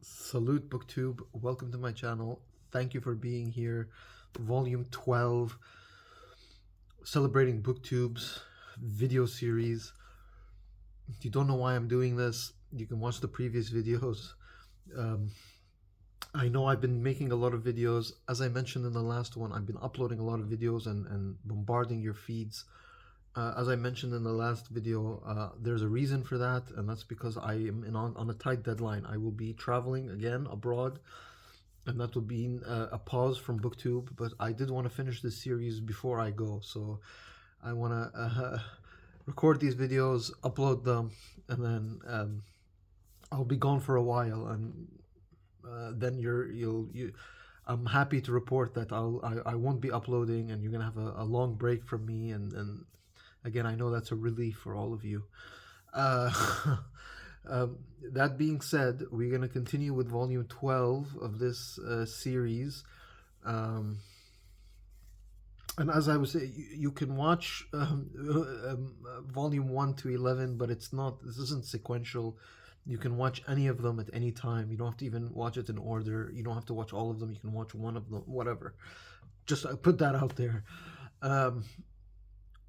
Salute BookTube, welcome to my channel. Thank you for being here. Volume 12, celebrating BookTube's video series. If you don't know why I'm doing this, you can watch the previous videos. I know I've been making a lot of videos. As I mentioned in the last one, I've been uploading a lot of videos and bombarding your feeds. As I mentioned in the last video, there's a reason for that, and that's because I am on a tight deadline. I will be traveling again abroad, and that will be a pause from BookTube, but I did want to finish this series before I go, so I want to record these videos, upload them, and then I'll be gone for a while, and then I'm happy to report that I won't be uploading, and you're gonna have a long break from me, and again, I know that's a relief for all of you. That being said, we're going to continue with volume 12 of this series. And as I was saying, you can watch volume 1 to 11, but this isn't sequential. You can watch any of them at any time. You don't have to even watch it in order. You don't have to watch all of them. You can watch one of them, whatever. Just put that out there.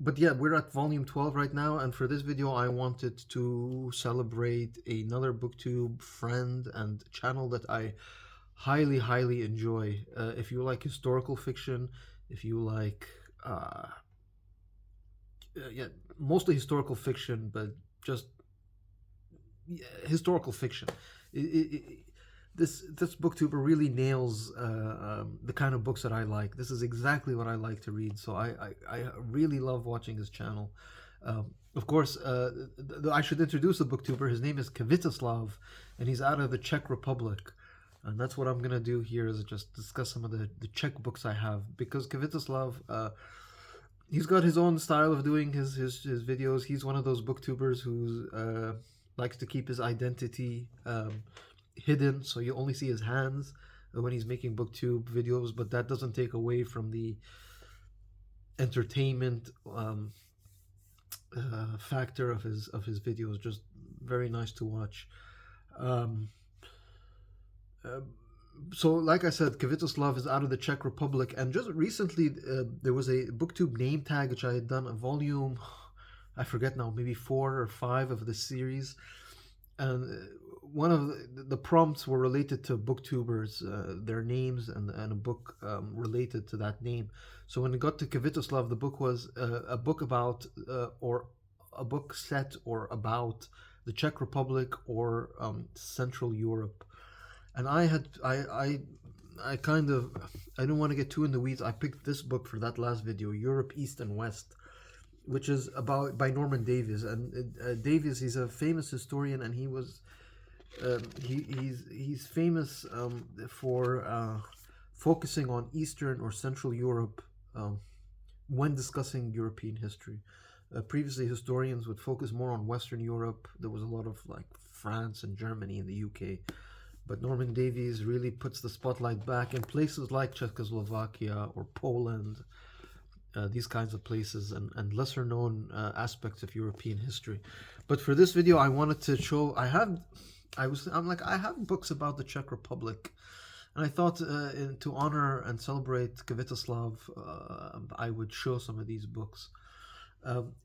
But yeah, we're at volume 12 right now, and for this video I wanted to celebrate another BookTube friend and channel that I highly enjoy. If you like historical fiction, if you like mostly historical fiction, but just historical fiction. This BookTuber really nails the kind of books that I like. This is exactly what I like to read, so I really love watching his channel. Of course, I should introduce the BookTuber. His name is Kvetoslav, and he's out of the Czech Republic. And that's what I'm going to do here, is just discuss some of the Czech books I have. Because Kvetoslav, he's got his own style of doing his videos. He's one of those BookTubers who likes to keep his identity hidden, so you only see his hands when he's making BookTube videos, but that doesn't take away from the entertainment factor of his videos. Just very nice to watch. So like I said, Kvetoslav is out of the Czech Republic, and just recently there was a BookTube name tag which I had done, a volume, I forget now, maybe 4 or 5 of the series, and one of the prompts were related to booktubers, their names, and a book related to that name. So when it got to Kvetoslav, the book was a book about or a book set or about the Czech Republic or Central Europe. And I didn't want to get too in the weeds. I picked this book for that last video, Europe East and West, which is by Norman Davies. And Davies, he's a famous historian, and he was he's famous for focusing on Eastern or Central Europe when discussing European history. Previously, historians would focus more on Western Europe. There was a lot of like France and Germany and the UK, but Norman Davies really puts the spotlight back in places like Czechoslovakia or Poland, these kinds of places, and lesser known aspects of European history. But for this video, I wanted to show I have books about the Czech Republic, and I thought to honor and celebrate Kvetoslav, I would show some of these books.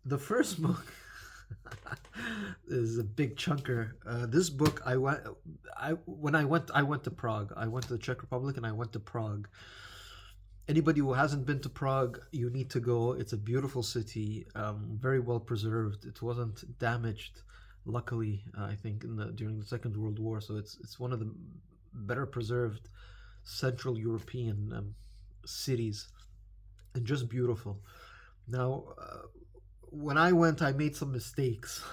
The first book is a big chunker. This book I went to Prague. I went to the Czech Republic, and I went to Prague. Anybody who hasn't been to Prague, you need to go. It's a beautiful city, very well preserved. It wasn't damaged, luckily, I think, during the Second World War. So it's one of the better preserved Central European cities, and just beautiful. Now, when I went, I made some mistakes.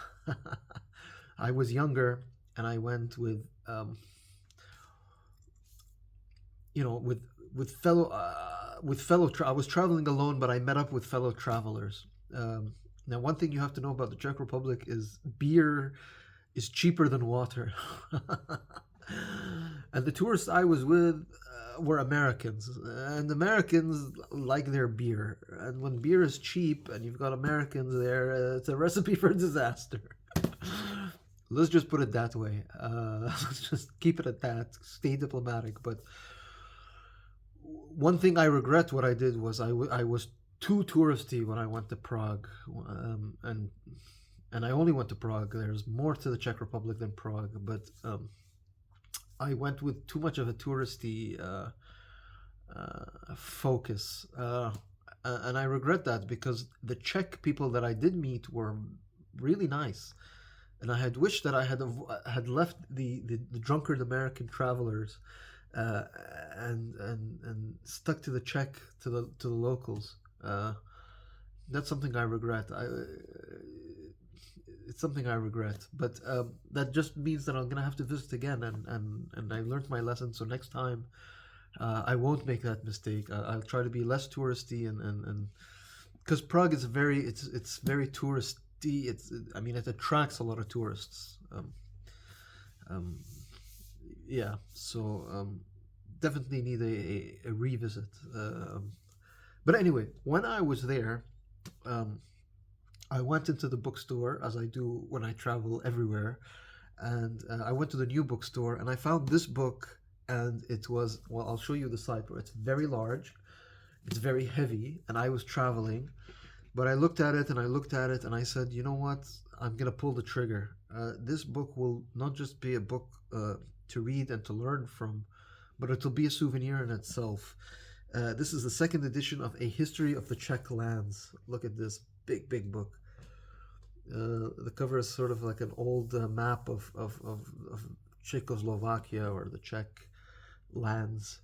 I was younger, and I went with I was traveling alone, but I met up with fellow travelers. Now, one thing you have to know about the Czech Republic is beer is cheaper than water. And the tourists I was with were Americans, and Americans like their beer. And when beer is cheap and you've got Americans there, it's a recipe for disaster. Let's just put it that way. Let's just keep it at that. Stay diplomatic. But one thing I regret what I did was I was too touristy when I went to Prague, and I only went to Prague. There's more to the Czech Republic than Prague, but I went with too much of a touristy focus, and I regret that because the Czech people that I did meet were really nice, and I had wished that I had left the drunkard American travelers, uh, and stuck to the Czech, to the locals. That's something I regret. It's something I regret, but that just means that I'm gonna have to visit again, and I learned my lesson. So next time, I won't make that mistake. I'll try to be less touristy, and because Prague is it's very touristy. I mean, it attracts a lot of tourists. Um, yeah, so definitely need a revisit. But anyway, when I was there, um, I went into the bookstore as I do when I travel everywhere, and I went to the new bookstore and I found this book, and it was, well, I'll show you the side, but it's very large, it's very heavy, and I was traveling, but I looked at it and I looked at it and I said, you know what, I'm gonna pull the trigger. This book will not just be a book to read and to learn from, but it'll be a souvenir in itself. This is the second edition of A History of the Czech Lands. Look at this big book. The cover is sort of like an old map of Czechoslovakia, or the Czech lands.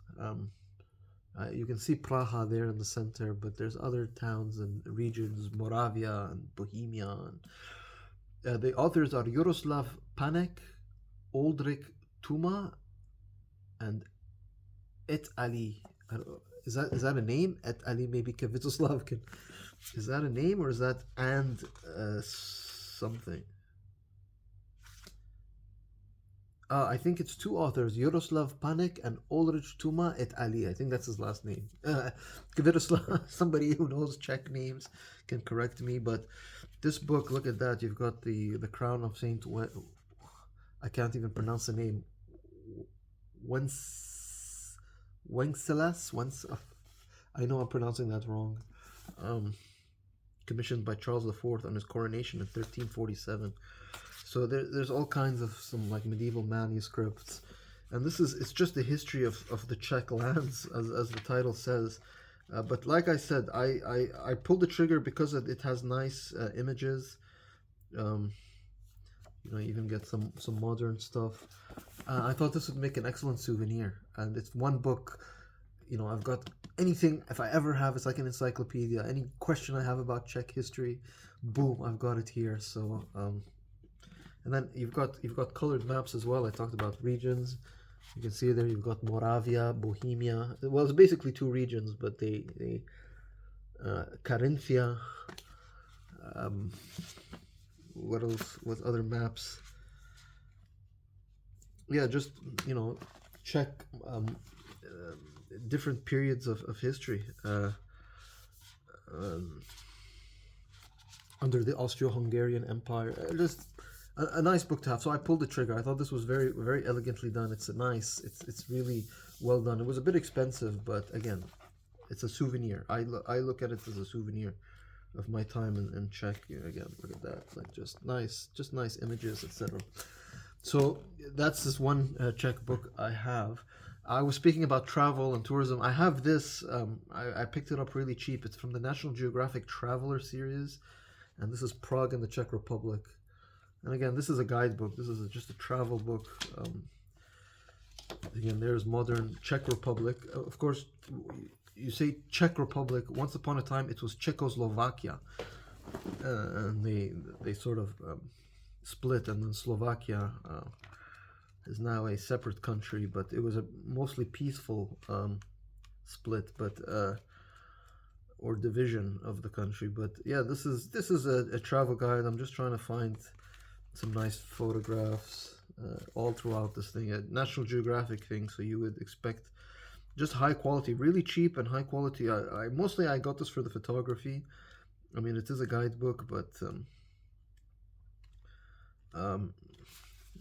You can see Praha there in the center, but there's other towns and regions, Moravia and Bohemia. And, the authors are Jaroslav Panek, Oldřich Tuma, and Et Ali. Is that a name? Et Ali, maybe Kvetoslav can. Is that a name, or is that and something? I think it's two authors, Jaroslav Panek and Oldřich Tuma et Ali. I think that's his last name. Kvetoslav, somebody who knows Czech names can correct me, but this book, look at that. You've got the crown of Saint. I can't even pronounce the name. Wencelas. I know I'm pronouncing that wrong. Commissioned by Charles IV on his coronation in 1347. So there's all kinds of some like medieval manuscripts, and it's just the history of the Czech lands, as the title says. But like I said, I pulled the trigger because it has nice images. Even get some modern stuff. I thought this would make an excellent souvenir, and it's one book. I've got anything, if I ever have, it's like an encyclopedia. Any question I have about Czech history, boom, I've got it here. So, and then you've got colored maps as well. I talked about regions. You can see there you've got Moravia, Bohemia. Well, it's basically two regions, but they Carinthia. What else? What other maps? Yeah, just Czech. Different periods of history under the Austro-Hungarian Empire. Just a nice book to have. So I pulled the trigger. I thought this was very, very elegantly done. It's it's really well done. It was a bit expensive, but again, it's a souvenir. I look at it as a souvenir of my time in Czech. Again, look at that. Like just nice images, etc. So that's this one Czech book I have. I was speaking about travel and tourism. I have this. I picked it up really cheap. It's from the National Geographic Traveler series, and this is Prague in the Czech Republic. And again, this is a guidebook. This is just a travel book. Again, there's modern Czech Republic. Of course, you say Czech Republic. Once upon a time, it was Czechoslovakia, and they sort of split, and then Slovakia is now a separate country, but it was a mostly peaceful split, but or division of the country. But yeah, this is a travel guide. I'm just trying to find some nice photographs all throughout this thing. A National Geographic thing, so you would expect just high quality, really cheap and high quality. I mostly got this for the photography. I mean, it is a guidebook, but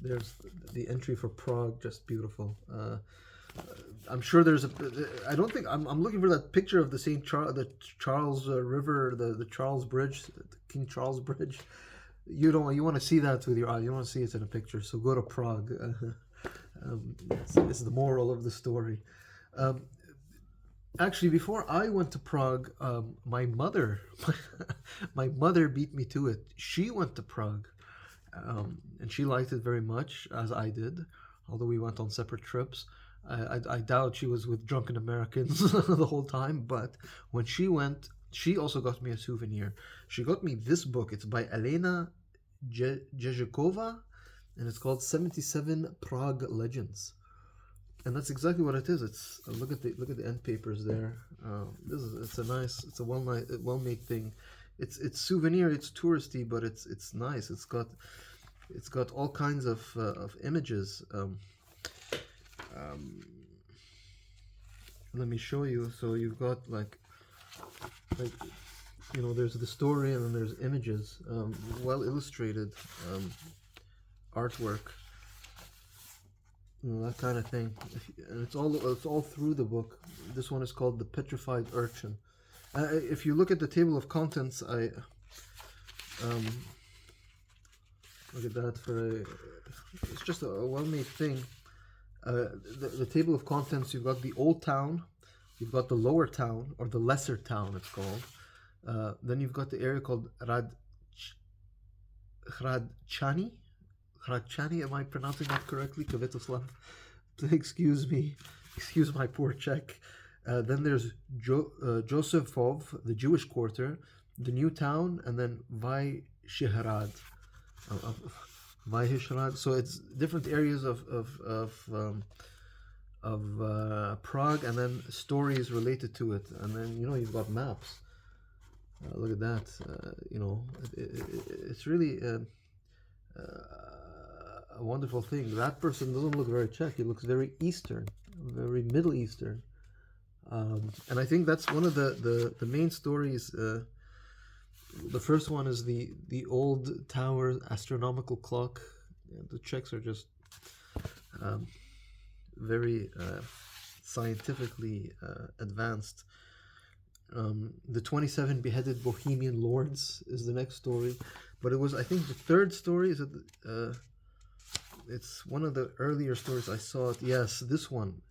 there's the entry for Prague, just beautiful. I'm sure there's a. I don't think I'm looking for that picture of the the Charles River, the Charles Bridge, the King Charles Bridge. You want to see that with your eye. You want to see it in a picture. So go to Prague. It's the moral of the story. Actually, before I went to Prague, my mother, my mother beat me to it. She went to Prague, and she liked it very much, as I did. Although we went on separate trips, I doubt she was with drunken Americans the whole time. But when she went, she also got me a souvenir. She got me this book. It's by Elena Jezhikova, and it's called 77 Prague Legends. And that's exactly what it is. It's look at the end papers there. It's a well made thing. It's souvenir. It's touristy, but it's nice. It's got all kinds of images. Let me show you. So you've got like there's the story and then there's images, well illustrated, artwork. That kind of thing, and it's all through the book. This one is called The Petrified Urchin. If you look at the table of contents, look at that. It's just a well-made thing. The table of contents, you've got the Old Town, you've got the Lower Town, or the Lesser Town, it's called. Then you've got the area called Hradčany. Hradčany, am I pronouncing that correctly? Kvetoslav. Excuse me. Excuse my poor Czech. Then there's Josefov, the Jewish quarter, the New Town, and then Vyšehrad. Vyšehrad. So it's different areas of Prague, and then stories related to it. And then, you've got maps. Look at that. It's really a wonderful thing. That person doesn't look very Czech. He looks very Eastern, very Middle Eastern. And I think that's one of the main stories. The first one is the old tower astronomical clock. The Czechs are just very scientifically advanced. The 27 beheaded Bohemian lords is the next story. But it was, I think, the third story. It's one of the earlier stories I saw. It. Yes, this one.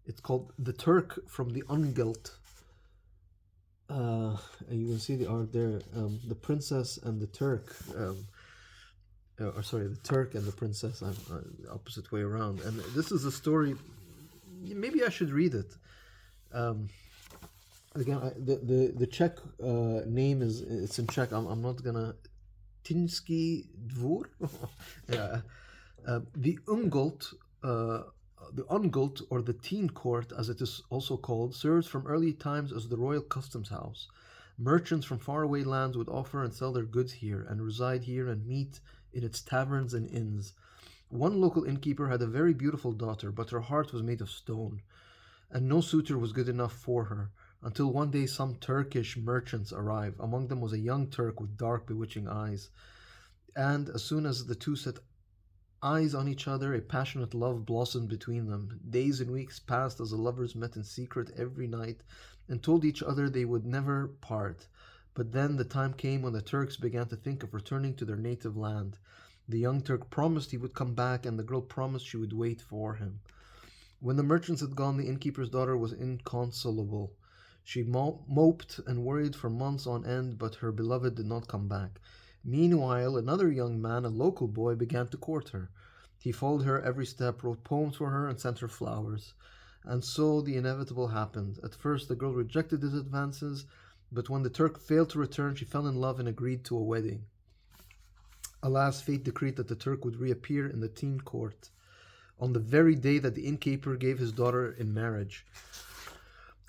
It's called The Turk from the Ungelt. And you can see the art there. The Princess and the Turk. The Turk and the Princess. The opposite way around. And this is a story. Maybe I should read it. Again, the Czech name it's in Czech. I'm not gonna. Tinsky Dvor. The Ungelt, or the Teen Court, as it is also called, served from early times as the royal customs house. Merchants from faraway lands would offer and sell their goods here, and reside here and meet in its taverns and inns. One local innkeeper had a very beautiful daughter, but her heart was made of stone, and no suitor was good enough for her. Until one day some Turkish merchants arrived. Among them was a young Turk with dark, bewitching eyes. And as soon as the two set eyes on each other, a passionate love blossomed between them. Days and weeks passed as the lovers met in secret every night and told each other they would never part. But then the time came when the Turks began to think of returning to their native land. The young Turk promised he would come back, and the girl promised she would wait for him. When the merchants had gone, the innkeeper's daughter was inconsolable. She moped and worried for months on end, but her beloved did not come back. Meanwhile, another young man, a local boy, began to court her. He followed her every step, wrote poems for her, and sent her flowers. And so the inevitable happened. At first, the girl rejected his advances, but when the Turk failed to return, she fell in love and agreed to a wedding. Alas, fate decreed that the Turk would reappear in the Teen Court on the very day that the innkeeper gave his daughter in marriage.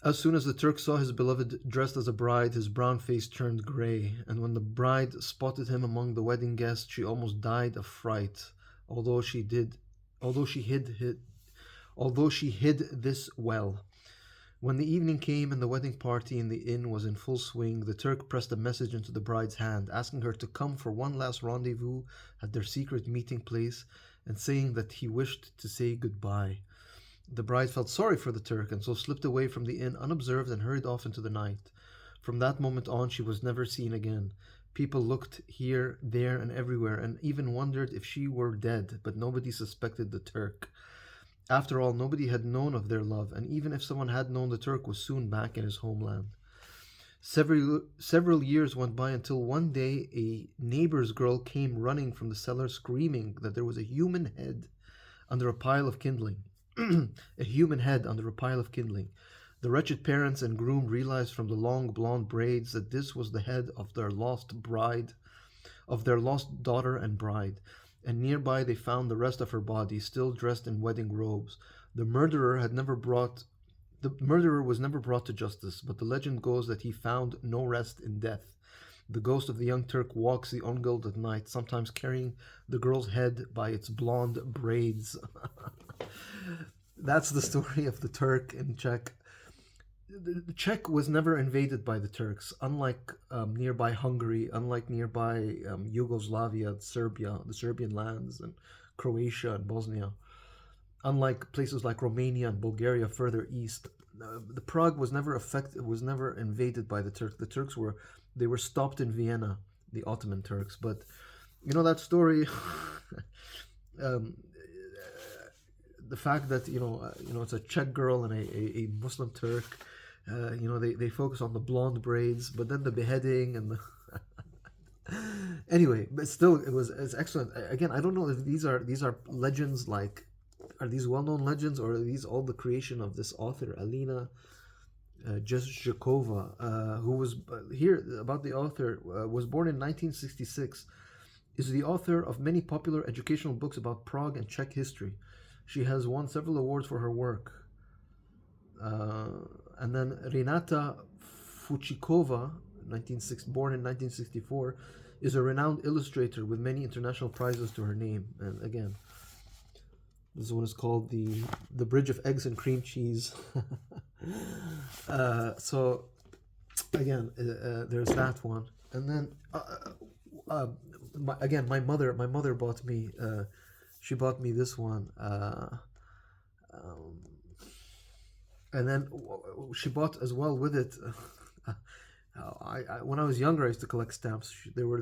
As soon as the Turk saw his beloved dressed as a bride, his brown face turned grey, and when the bride spotted him among the wedding guests, she almost died of fright. Although she hid this well. When the evening came and the wedding party in the inn was in full swing, the Turk pressed a message into the bride's hand, asking her to come for one last rendezvous at their secret meeting place, and saying that he wished to say goodbye. The bride felt sorry for the Turk, and so slipped away from the inn unobserved and hurried off into the night. From that moment on, she was never seen again. People looked here, there, and everywhere, and even wondered if she were dead, but nobody suspected the Turk. After all, nobody had known of their love, and even if someone had known, the Turk was soon back in his homeland. Several years went by until one day a neighbor's girl came running from the cellar screaming that there was a human head under a pile of kindling. A human head under a pile of kindling. The wretched parents and groom realized from the long blonde braids that this was the head of their lost daughter and bride, and nearby they found the rest of her body, still dressed in wedding robes. The murderer was never brought to justice, but the legend goes that he found no rest in death. The ghost of the young Turk walks the Ungeld at night, sometimes carrying the girl's head by its blonde braids. That's the story of the Turk in Czech. The Czech was never invaded by the Turks, unlike nearby Hungary, unlike nearby Yugoslavia, Serbia, the Serbian lands, and Croatia and Bosnia. Unlike places like Romania and Bulgaria further east, the Prague was never invaded by the Turks. The Turks were stopped in Vienna, the Ottoman Turks. But you know that story. The fact that it's a Czech girl and a Muslim Turk. They focus on the blonde braids, but then the beheading and the anyway. But still, it's excellent. Again, I don't know if these are legends, like, are these well-known legends, or are these all the creation of this author Alina Jezhjakova, who was here about the author, was born in 1966, is the author of many popular educational books about Prague and Czech history. She has won several awards for her work. And then Renata Fučíková, born in 1964, is a renowned illustrator with many international prizes to her name. And again, this one is called the Bridge of Eggs and Cream Cheese. So again, there's that one. And then my mother bought me. She bought me this one. And then she bought as well with it. When I was younger, I used to collect stamps.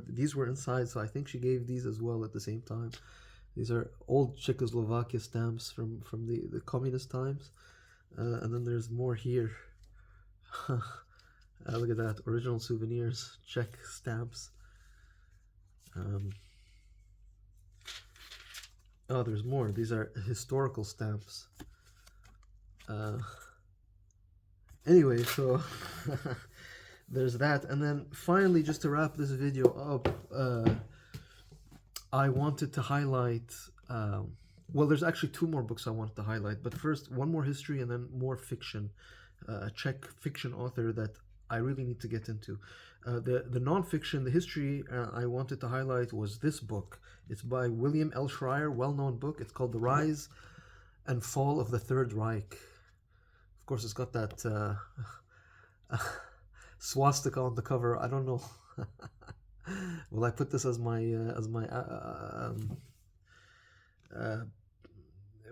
These were inside, so I think she gave these as well at the same time. These are old Czechoslovakia stamps from the communist times. And then there's more here. Look at that, original souvenirs, Czech stamps. Oh, there's more. These are historical stamps. Anyway, so there's that. And then finally, just to wrap this video up, I wanted to highlight, well, there's actually two more books I wanted to highlight, but first, one more history and then more fiction, a Czech fiction author that I really need to get into. The non-fiction, the history I wanted to highlight was this book. It's by William L. Schreier, well-known book. It's called The Rise and Fall of the Third Reich. Of course, it's got that swastika on the cover. I don't know. Will I put this as my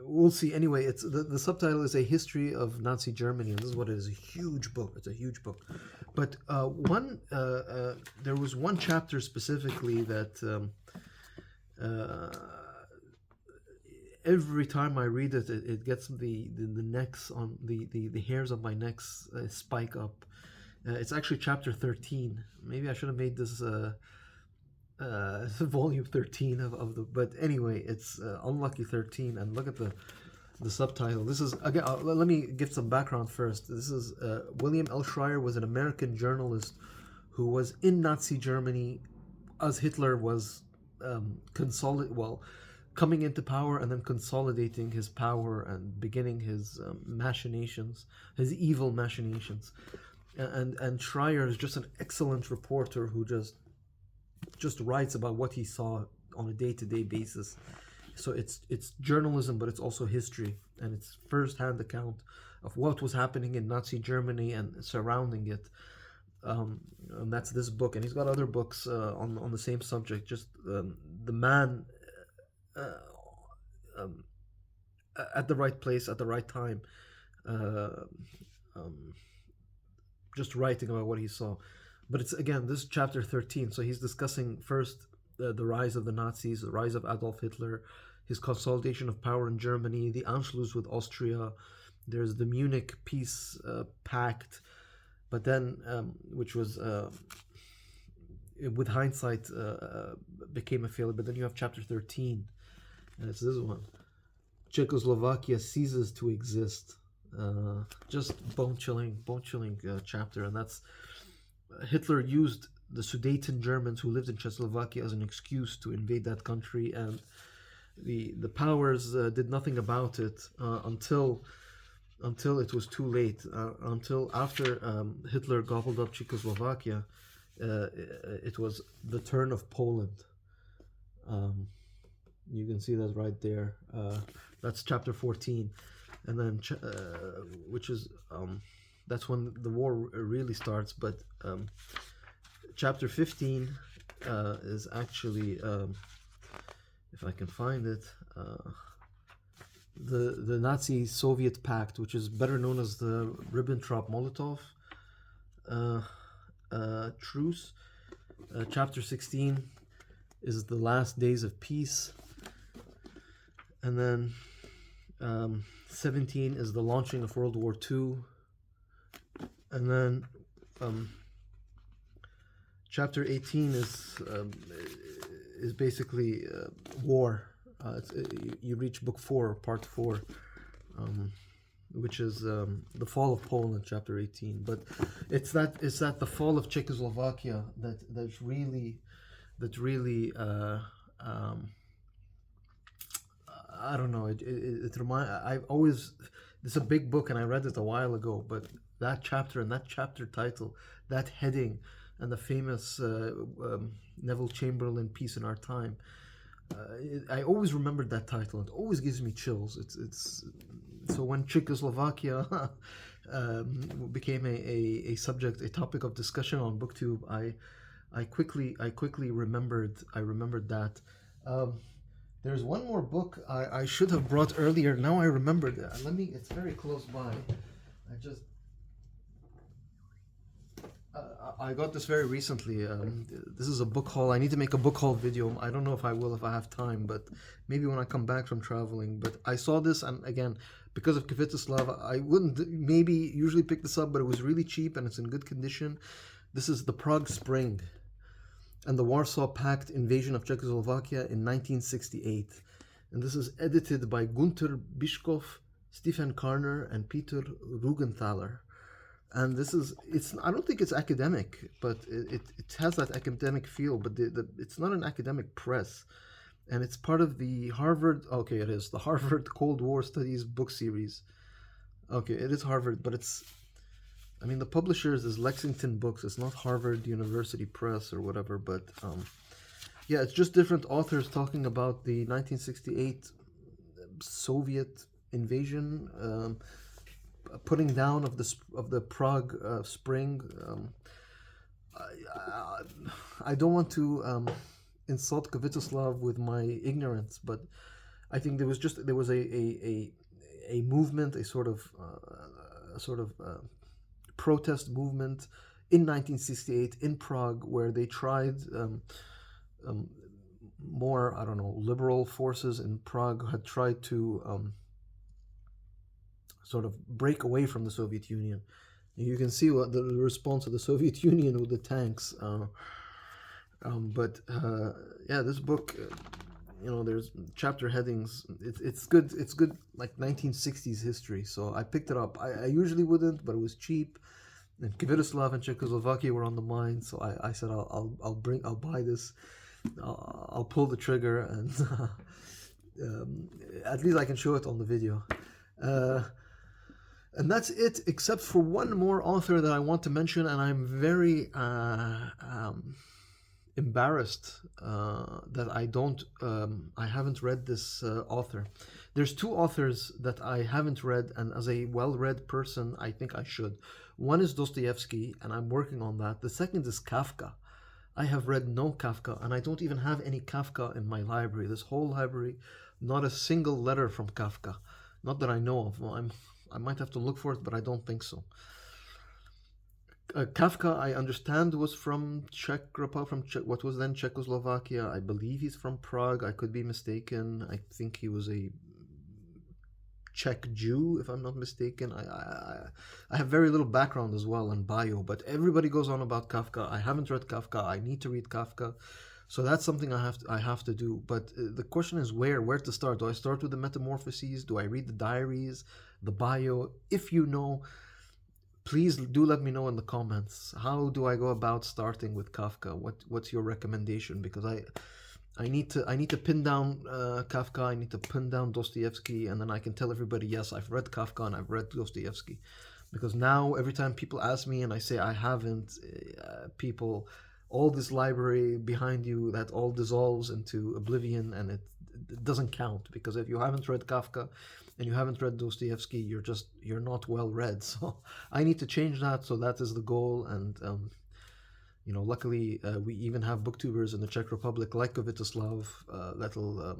we'll see. Anyway, it's the subtitle is A History of Nazi Germany, and this is what it is. A huge book. It's a huge book. But there was one chapter specifically that every time I read it, it gets the necks on the hairs on my necks spike up. It's actually chapter 13. Maybe I should have made this volume 13 of the. But anyway, it's Unlucky 13. And look at the subtitle. This is again. Let me give some background first. This is William L. Schreier was an American journalist who was in Nazi Germany as Hitler was coming into power and then consolidating his power and beginning his machinations, his evil machinations. And Schreier is just an excellent reporter who just writes about what he saw on a day-to-day basis. So it's journalism, but it's also history, and it's first-hand account of what was happening in Nazi Germany and surrounding it. And that's this book, and he's got other books on the same subject. Just the man uh, um, at the right place at the right time, uh, um, just writing about what he saw. But it's again this is chapter 13, so he's discussing first the rise of the Nazis, the rise of Adolf Hitler, his consolidation of power in Germany, the Anschluss with Austria. There's the Munich Peace Pact, but then which was with hindsight became a failure. But then you have chapter 13, and it's this one: Czechoslovakia ceases to exist. Just bone chilling chapter, and that's Hitler used the Sudeten Germans who lived in Czechoslovakia as an excuse to invade that country, and the powers did nothing about it until it was too late. Until after Hitler gobbled up Czechoslovakia, it was the turn of Poland. You can see that right there. That's chapter 14, and then which is that's when the war really starts. But chapter 15 is actually, if I can find it, the Nazi-Soviet Pact, which is better known as the Ribbentrop-Molotov truce. Chapter 16 is the last days of peace, and then 17 is the launching of World War II, and then chapter 18 is basically war. You reach book 4, part 4, which is the fall of Poland, chapter 18. But it's that the fall of Czechoslovakia that really I don't know. It I've always, it's a big book and I read it a while ago, but that chapter and that chapter title, that heading, and the famous Neville Chamberlain Peace in Our Time. I always remembered that title. It always gives me chills. It's so when Czechoslovakia became a subject, a topic of discussion on BookTube, I quickly remembered that. There's one more book I should have brought earlier. Now I remembered. It's very close by. I got this very recently. This is a book haul. I need to make a book haul video. I don't know if I will, if I have time, but maybe when I come back from traveling. But I saw this, and again, because of Kvetoslav, I wouldn't maybe usually pick this up, but it was really cheap and it's in good condition. This is The Prague Spring and the Warsaw Pact Invasion of Czechoslovakia in 1968. And this is edited by Gunther Bischkow, Stefan Karner, and Peter Rugenthaler. And I don't think it's academic, but it has that academic feel, but it's not an academic press. And it's part of the Harvard, okay, it is, the Harvard Cold War Studies book series. Okay, it is Harvard, but the publishers is Lexington Books. It's not Harvard University Press or whatever, but yeah, it's just different authors talking about the 1968 Soviet invasion, putting down of the Prague Spring. I don't want to insult Kvetoslav with my ignorance, but I think there was a movement, a sort of protest movement in 1968 in Prague, where they tried more, I don't know, liberal forces in Prague had tried to sort of break away from the Soviet Union. You can see what the response of the Soviet Union with the tanks. Yeah, this book, there's chapter headings. It's good. It's good, like 1960s history. So I picked it up. I usually wouldn't, but it was cheap. And Kvetoslav and Czechoslovakia were on the mind, so I said I'll buy this. I'll pull the trigger, and at least I can show it on the video. And that's it, except for one more author that I want to mention, and I'm very embarrassed that I haven't read this author. There's two authors that I haven't read, and as a well-read person, I think I should. One is Dostoevsky, and I'm working on that. The second is Kafka. I have read no Kafka, and I don't even have any Kafka in my library. This whole library, not a single letter from Kafka. Not that I know of. Well, I might have to look for it, but I don't think so. Kafka, I understand, was from Czech Republic, from what was then Czechoslovakia. I believe he's from Prague. I could be mistaken. I think he was a Czech Jew, if I'm not mistaken. I have very little background as well and bio, but everybody goes on about Kafka. I haven't read Kafka. I need to read Kafka, so that's something I have to do. But the question is where to start. Do I start with the Metamorphoses? Do I read the diaries, the bio? If you know, please do let me know in the comments. How do I go about starting with Kafka? What's your recommendation? Because I need to pin down Kafka. I need to pin down Dostoevsky, and then I can tell everybody, yes, I've read Kafka and I've read Dostoevsky. Because now every time people ask me and I say I haven't, people, all this library behind you, that all dissolves into oblivion, and it doesn't count. Because if you haven't read Kafka and you haven't read Dostoevsky, you're not well read. So I need to change that. So that is the goal. And luckily we even have booktubers in the Czech Republic like Kvetoslav that'll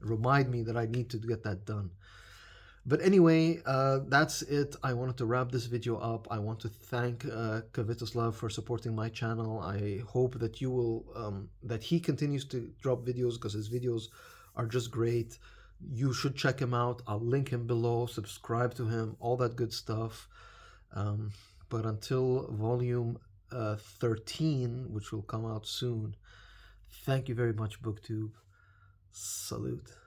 remind me that I need to get that done. But anyway, that's it. I wanted to wrap this video up. I want to thank Kvetoslav for supporting my channel. I hope that you will that he continues to drop videos, because his videos are just great. You should check him out. I'll link him below. Subscribe to him, all that good stuff. But until volume 13, which will come out soon, thank you very much, BookTube. Salute.